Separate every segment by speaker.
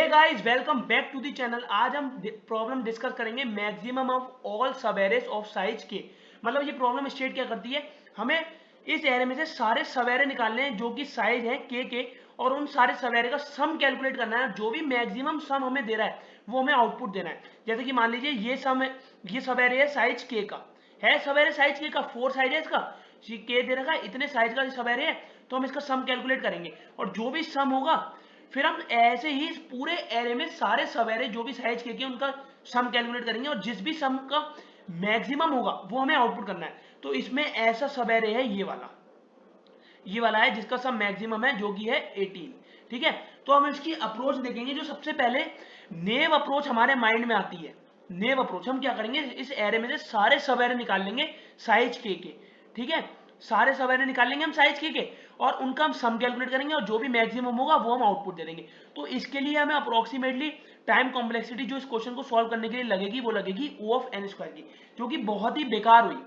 Speaker 1: Guys, welcome back to the channel. आज हम problem discuss करेंगे maximum of all subarrays of size के। मतलब ये प्रॉब्लम स्टेट क्या करती है, हमें इस एरे में से सारे सब एरे निकालने हैं जो कि साइज है के और उन सारे सब एरे का सम कैलकुलेट करना है। जो भी मैक्सिमम सम हमें दे रहा है वो हमें आउटपुट देना है। जैसे कि मान लीजिए ये सम है, ये सब एरे है साइज के का, है सब एरे साइज के का, 4 साइज है इसका, के दे रखा है, इतने साइज का सब एरे है, तो हम इसका सम कैलकुलेट करेंगे और जो भी सम होगा फिर हम ऐसे ही इस पूरे एरे में सारे सब एरे जो भी साइज के उनका सम कैलकुलेट करेंगे और जिस भी सम का मैक्सिमम होगा वो हमें आउटपुट करना है। तो इसमें ऐसा सब एरे है ये वाला है जिसका सम मैक्सिमम है जो कि है 18। ठीक है, तो हम इसकी अप्रोच देखेंगे। जो सबसे पहले नेव अप्रोच हमारे माइंड में आती है, नेव अप्रोच हम क्या करेंगे, इस एरे में से सारे सब एरे निकाल लेंगे साइज के। ठीक है, सारे सब एरे निकाल लेंगे हम साइज के और उनका हम सम कैलकुलेट करेंगे और जो भी मैक्सिमम होगा वो हम आउटपुट दे देंगे। तो इसके लिए हमें अप्रोक्सीमेटली टाइम कॉम्प्लेक्सिटी जो इस क्वेश्चन को सॉल्व करने के लिए लगेगी वो लगेगी O ऑफ n स्क्वायर की, जो कि बहुत ही बेकार हुई।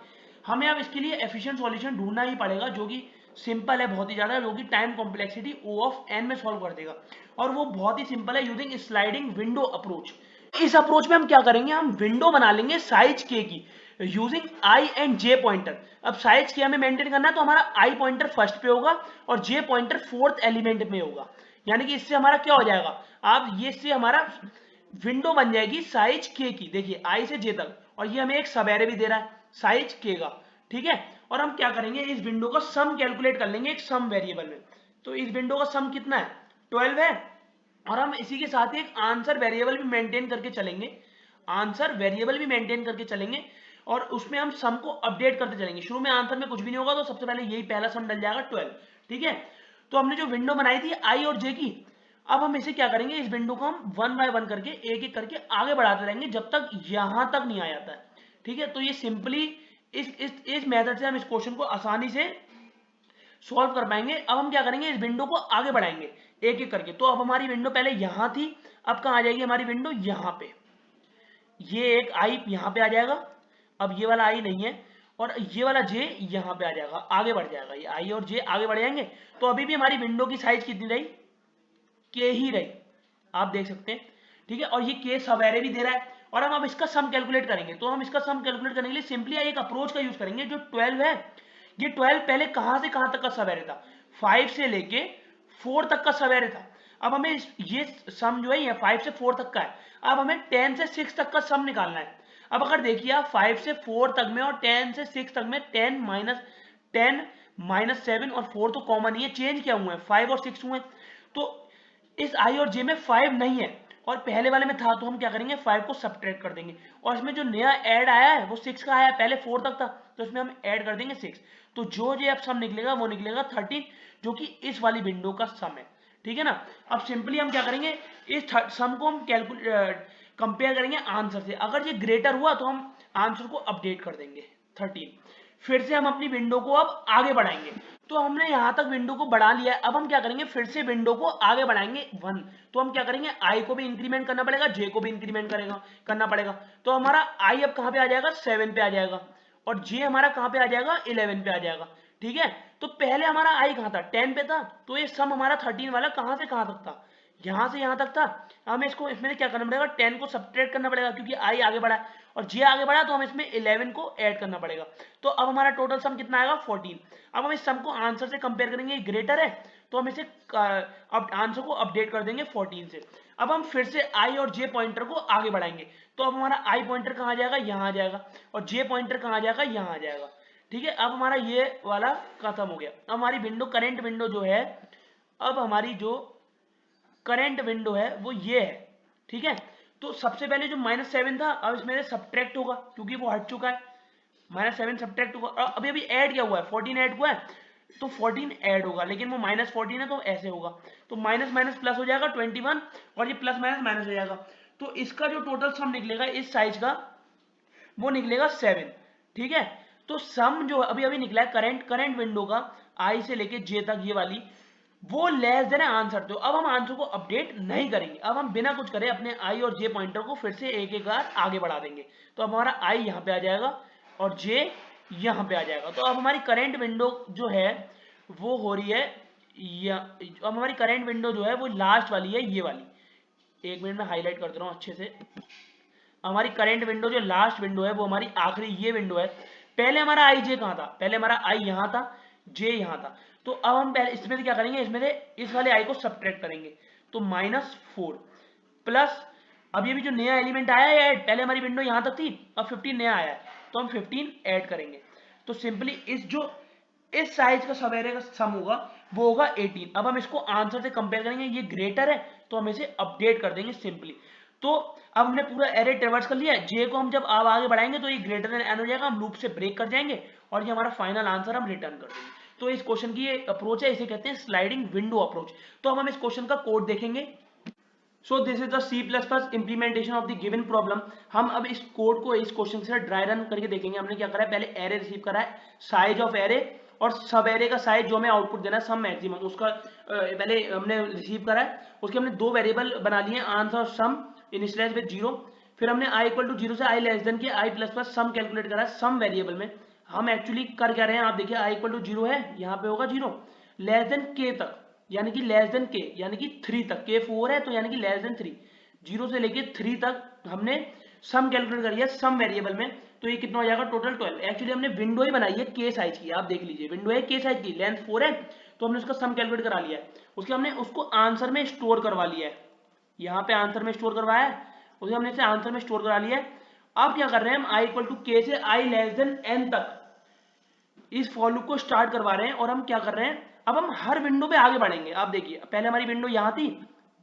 Speaker 1: हमें अब इसके लिए एफिशिएंट सॉल्यूशन ढूंढना ही पड़ेगा जो कि सिंपल है बहुत ही ज्यादा, जो कि time complexity O of n में सॉल्व कर देगा और वो बहुत ही सिंपल है यूजिंग स्लाइडिंग विंडो अप्रोच। इस अप्रोच में हम क्या करेंगे, हम विंडो बना लेंगे साइज के की using I and J pointer. अब साइज के हमें मेंटेन करना है तो हमारा आई पॉइंटर फर्स्ट पे होगा और जे पॉइंटर फोर्थ एलिमेंट में होगा। यानी कि इससे हमारा क्या हो जाएगा, आप ये इससे हमारा विंडो बन जाएगी साइज के की। देखिए आई से जे तक, और ये हमें एक सब एरे भी दे रहा है साइज के का। ठीक है, और हम क्या करेंगे, इस विंडो का सम कैलकुलेट कर लेंगे एक सम वेरिएबल में। तो इस विंडो का सम कितना है, 12 है। और हम इसी के साथ एक आंसर वेरिएबल भी मेंटेन करके चलेंगे, आंसर वेरिएबल भी मेंटेन करके चलेंगे और उसमें हम सम को अपडेट करते चलेंगे। शुरू में आंसर में कुछ भी नहीं होगा तो सबसे पहले यही पहला सम डल जाएगा 12। ठीक है, तो हमने जो विंडो बनाई थी आई और जे की, अब हम इसे क्या करेंगे, इस विंडो को हम वन बाय वन करके एक एक करके आगे बढ़ाते रहेंगे जब तक यहां तक नहीं आ जाता है। ठीक है, तो ये सिंपली इस मेथड से हम इस क्वेश्चन को आसानी से सॉल्व कर पाएंगे। अब हम क्या करेंगे, इस विंडो को आगे बढ़ाएंगे एक एक करके। तो अब हमारी विंडो पहले यहां थी, अब कहां आ जाएगी हमारी विंडो, यहां पे। ये एक आई यहां पे आ जाएगा, अब ये वाला आई नहीं है, और ये वाला जे यहां पे आ जाएगा, आगे बढ़ जाएगा। ये आई और जे आगे बढ़ जाएंगे। तो अभी भी हमारी विंडो की साइज कितनी रही, के ही रही, आप देख सकते हैं। ठीक है, और ये के सब एरे भी दे रहा है और हम अब इसका सम कैलकुलेट करेंगे। तो हम इसका सम कैलकुलेट करने के लिए सिंपली एक अप्रोच का यूज करेंगे। जो 12 है, ये 12 पहले कहां से कहां तक का सब एरे था, 5 से लेके 4 तक का सब एरे था। अब हमें ये सम जो है ये 5 से 4 तक का है। अब हमें 10 से 6 तक का सम निकालना है। अब अगर देखिए आप 5 से 4 तक में और 10 से 6 तक में 10 माइनस 7 और 4 तो कॉमन ही है, चेंज क्या हुए हैं 5 और 6 हुए हैं। तो इस आई और जे में 5 नहीं है और पहले वाले में था, तो हम क्या करेंगे 5 को सब्ट्रैक्ट कर देंगे और इसमें जो नया ऐड आया है वो 6 का आया है, पहले 4 तक था तो इसमें हम ऐड कर देंगे 6। तो जो जो अब सम निकलेगा वो निकलेगा 13, जो कि इस वाली विंडो का सम है। ठीक है ना, अब सिंपली हम क्या करेंगे, इस सम को हम कंपेयर करेंगे आंसर से। अगर ये ग्रेटर हुआ तो हम आंसर को अपडेट कर देंगे 13। फिर से हम अपनी विंडो को अब आगे बढ़ाएंगे। तो हमने यहां तक विंडो को बढ़ा लिया है, अब हम क्या करेंगे, फिर से विंडो को आगे बढ़ाएंगे 1। तो हम क्या करेंगे, आई को भी इंक्रीमेंट करना पड़ेगा, जे को भी इंक्रीमेंट करना पड़ेगा। तो हमारा आई अब कहां पे आ जाएगा, 7 पे आ जाएगा और जे हमारा कहां पे आ जाएगा, 11 पे आ जाएगा। ठीक है, तो पहले हमारा आई कहां था, 10 पे था, तो ये सम हमारा 13 वाला कहां से कहां तक था, यहां से यहां तक था। हमें इसको इसमें क्या करना पड़ेगा, 10 को सब्ट्रैक्ट करना पड़ेगा क्योंकि आई आगे बढ़ा है और जे आगे बढ़ा, तो हमें इसमें 11 को ऐड करना पड़ेगा। तो अब हमारा टोटल सम कितना आएगा, 14। अब हम इस सम को आंसर से कंपेयर करेंगे, ग्रेटर है तो हम इसे अब आंसर को अपडेट कर देंगे 14 से। अब हम फिर से आई और जे पॉइंटर को आगे बढ़ाएंगे। तो अब हमारा आई पॉइंटर कहां आ जाएगा, यहां आ जाएगा, और जे पॉइंटर कहां आ जाएगा, यहां आ जाएगा। ठीक है, अब हमारा ये वाला खत्म हो गया। अब हमारी विंडो करंट विंडो जो है, अब हमारी जो करंट विंडो है वो ये है। ठीक है, तो सबसे पहले जो -7 था अब इसमें से सब्ट्रैक्ट होगा क्योंकि वो हट चुका है, -7 सब्ट्रैक्ट होगा और अभी अभी ऐड क्या हुआ है, 14 ऐड हुआ है, तो 14 ऐड होगा, लेकिन वो -14 है तो ऐसे होगा। तो माइनस माइनस प्लस हो जाएगा 21 और ये प्लस माइनस माइनस हो जाएगा। तो इसका जो टोटल सम निकलेगा इस साइज का वो निकलेगा 7। ठीक है, तो सम जो अभी अभी निकला है करंट विंडो का आई से लेके जे तक ये वाली, वो लेस देन है आंसर। तो अब हम आंसर को अपडेट नहीं करेंगे, अब हम बिना कुछ करे अपने आई और जे पॉइंटर को फिर से एक एक बार आगे बढ़ा देंगे। तो अब हमारा आई यहाँ पे आ जाएगा और जे यहाँ पे आ जाएगा। तो अब हमारी करंट विंडो जो है वो हो रही है अब हमारी करंट विंडो जो है वो लास्ट वाली है, ये वाली। 1 मिनट में हाईलाइट कर दे रहा हूँ अच्छे से। हमारी करंट विंडो जो लास्ट विंडो है वो हमारी आखिरी ये विंडो है। पहले हमारा आई जे कहाँ था, पहले हमारा आई यहाँ था, जे यहाँ था। तो अब हम पहले इसमें से क्या करेंगे, इसमें से इस वाले आई को सब्ट्रैक्ट करेंगे। तो -4 प्लस अब ये भी जो नया एलिमेंट आया है ऐड, पहले हमारी विंडो यहाँ तक थी, अब 15 नया आया है तो हम 15 ऐड करेंगे। तो सिंपली इस साइज का सब एरे का सम होगा वो होगा 18। अब हम इसको आंसर से कंपेयर करेंगे, ये ग्रेटर है तो हम इसे अपडेट कर देंगे सिंपली। तो अब हमने पूरा एरे ट्रेवर्स कर लिया है, जे को हम जब अब आगे बढ़ाएंगे तो ये ग्रेटर देन एन हो जाएगा, हम लूप से ब्रेक कर जाएंगे और ये हमारा फाइनल आंसर हम रिटर्न कर देंगे। तो इस क्वेश्चन की ये अप्रोच है, इसे कहते हैं स्लाइडिंग विंडो अप्रोच। तो अब हम इस क्वेश्चन का कोड देखेंगे। So this is the C++ implementation of the given problem. हम अब इस कोड को इस क्वेश्चन से ड्राई रन करके देखेंगे। हमने क्या करा है, पहले एरे रिसीव करा है, साइज ऑफ एरे और सब एरे का साइज जो हमें आउटपुट देना है सम मैक्सिमम, उसका पहले हमने रिसीव करा है। उसके हमने दो वेरिएबल बना लिए, आंसर और सम इनिशियलाइज विद 0। फिर हमने i इक्वल टू 0 से i less than k i plus plus sum calculate करा है सम वेरिएबल में। हम एक्चुअली कर क्या रहे हैं, आप देखिए i इक्वल टू 0 है, यहाँ पे होगा 0, लेस देन k तक यानी कि लेस देन के यानी कि 3 तक, के 4 है तो यानी कि लेस देन 3, 0 से लेके 3 तक हमने सम कैलकुलेट करी है सम वेरिएबल में। तो ये कितना हो जाएगा, टोटल 12। एक्चुअली हमने विंडो ही बनाई है के साइज की, आप देख लीजिए विंडो है के साइज की, लेंथ 4 है तो हमने उसका सम कैलकुलेट करा लिया है। उसके हमने उसको आंसर में स्टोर करवा लिया है, यहाँ पे आंसर में स्टोर करवाया है, उसे हमने इसे आंसर में स्टोर करा लिया है। अब क्या कर रहे हैं हम, आई इक्वल टू के से आई लेस देन एन तक इस फॉर लूप को स्टार्ट करवा रहे हैं। और हम क्या कर रहे हैं, अब हम हर विंडो पे आगे बढ़ेंगे। आप देखिए पहले हमारी विंडो यहाँ थी,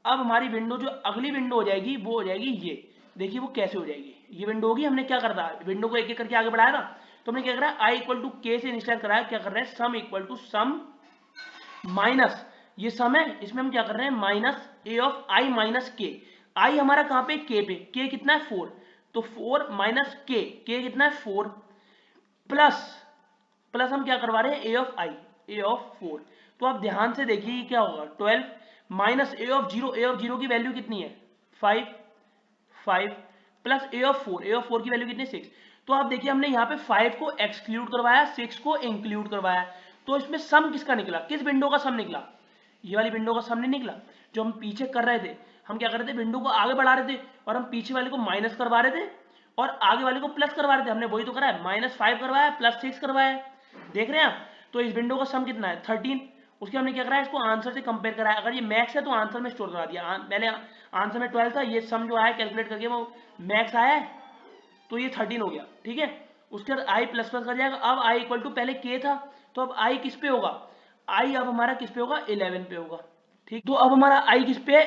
Speaker 1: अब हमारी विंडो जो अगली विंडो हो जाएगी वो हो जाएगी ये, देखिए वो कैसे हो जाएगी, ये विंडो होगी। हमने क्या करता है, विंडो को एक एक करके आगे बढ़ाया ना, तो हमने क्या करा, आई इक्वल टू के से इनिशियलाइज कराया। क्या कर रहे हैं, sum equal to sum minus, ये सम है इसमें हम क्या कर रहे हैं, minus A of I minus K. I हमारा कहाँ पे, के पे, के कितना है 4, तो 4 माइनस के कितना है 4, प्लस प्लस हम क्या करवा रहे हैं, ए ऑफ आई, ए ऑफ 4। तो आप ध्यान से देखिए ये क्या होगा, 12 minus A of 0, A of 0 की वैल्यू कितनी है 5, 5 plus A of 4, A of 4 की वैल्यू कितनी है 6। तो आप देखिए हमने यहाँ पे 5 को एक्सक्लूड करवाया, 6 को इंक्लूड करवाया। तो इसमें सम किसका निकला, किस विंडो का सम निकला, ये वाली विंडो का सम नहीं निकला। जो हम पीछे कर रहे थे, हम क्या कर रहे थे, विंडो को आगे बढ़ा रहे थे और हम पीछे वाले को माइनस करवा रहे थे और आगे वाले को प्लस करवा रहे थे। हमने वही तो करा है, -5 करवाया प्लस 6 करवाया, देख रहे हैं आप। तो इस विंडो का सम कितना है 13। उसके हमने क्या करा है, इसको आंसर से कंपेयर करा है। अगर ये मैक्स है तो आंसर में स्टोर करा दिया, पहले आंसर में 12 था, ये सम जो आया कैलकुलेट करके वो मैक्स आया है तो ये 13 हो गया, ठीक है। उसके बाद आई प्लस प्लस कर जाएगा। अब आई इक्वल टू पहले के था, तो अब आई किस पे होगा, आई अब हमारा किस पे होगा, 11 पे होगा, ठीक। तो अब हमारा आई किस पे है,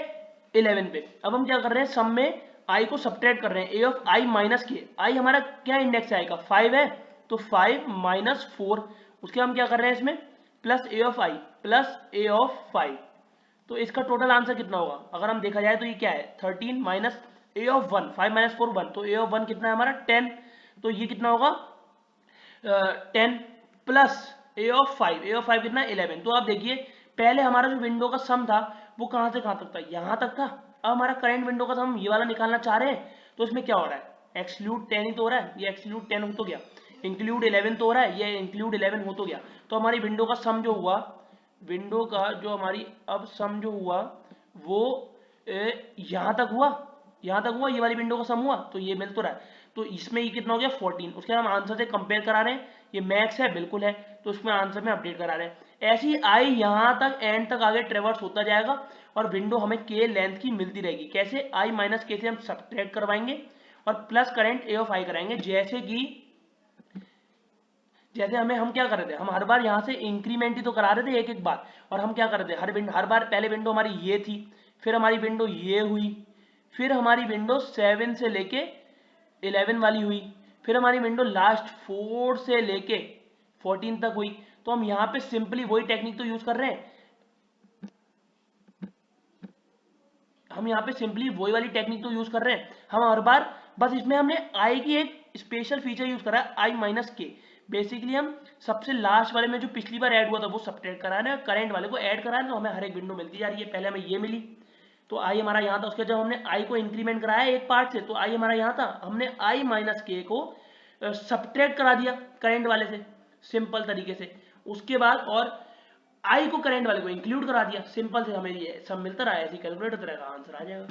Speaker 1: 11 पे। अब हम क्या कर रहे हैं, सम में आई को सब्ट्रैक्ट कर रहे हैं, ए of I minus K. I हमारा क्या इंडेक्स आएगा 5 है, तो 5 माइनस 4। उसके हम क्या कर रहे हैं इसमें, plus A of I plus A of 5। तो इसका टोटल आंसर कितना होगा, अगर हम देखा जाए तो ये क्या है 13 माइनस ए ऑफ 1, 5 माइनस 4 1, तो ए ऑफ 1 कितना है हमारा 10। तो ये कितना होगा 10 plus A of 5, A of 5 कितना 11। तो आप देखिए पहले हमारा जो विंडो का सम था वो कहाँ से कहाँ तक था, यहाँ तक था। अब हमारा करंट विंडो का सम ये वाला निकालना चाह रहे हैं, तो इसमें क्या हो रहा है, एक्सक्लूड 10 ही तो हो रहा है, ये एक्सक्लूड 10 हो तो गया, इंक्लूड 11 तो हो रहा है, ये इंक्लूड 11 हो तो गया। तो हमारी विंडो का सम जो हुआ, विंडो का जो हमारी अब सम जो हुआ वो यहाँ तक हुआ, यहाँ तक हुआ, ये वाली विंडो का सम हुआ, तो ये मिल तो रहा है। तो इसमें ये कितना हो गया 14। उसके हम आंसर से कंपेयर करा रहे हैं, ये मैक्स है बिल्कुल है, तो उसमें आंसर में अपडेट करा रहे हैं। ऐसे ही आई यहाँ तक एंड तक आगे ट्रेवर्स होता जाएगा और विंडो हमें के लेंथ की मिलती रहेगी। कैसे, आई माइनस के से हम सब्ट्रैक्ट करवाएंगे और प्लस करंट ए ऑफ आई कराएंगे। जैसे हम क्या कर रहे थे, हम हर बार यहाँ से इंक्रीमेंट ही तो करा रहे थे एक एक बार। और हम क्या कर रहे थे, हर बार पहले विंडो हमारी ये थी, फिर हमारी विंडो ये हुई, फिर हमारी विंडो 7 से लेके 11 वाली हुई, फिर हमारी विंडो लास्ट 4 से लेके 14 तक हुई। तो हम यहाँ पे सिंपली वही टेक्निक तो यूज कर रहे हैं, हम यहाँ पे सिंपली वही वाली टेक्निक तो यूज कर रहे हैं। हम हर बार बस इसमें हमने आई की एक स्पेशल फीचर यूज करा है, आई माइनस के। बेसिकली हम सबसे लास्ट वाले में जो पिछली बार ऐड हुआ था वो सब्ट्रैक्ट करा रहे हैं, करंट वाले को ऐड करा रहे हैं, तो हमें हर एक विंडो मिलती जा रही है। पहले हमें ये मिली तो आई हमारा यहाँ था, उसके जब हमने आई को इंक्रीमेंट कराया एक पार्ट से तो आई हमारा यहाँ था, हमने आई माइनस के को सब्ट्रैक्ट करा दिया करंट वाले से सिंपल तरीके से। उसके बाद और आई को करंट वाले को इंक्लूड करा दिया, सिंपल से हमें ये सब मिलता रहा है, ऐसे कैलकुलेट होता रहेगा, आंसर आ जाएगा।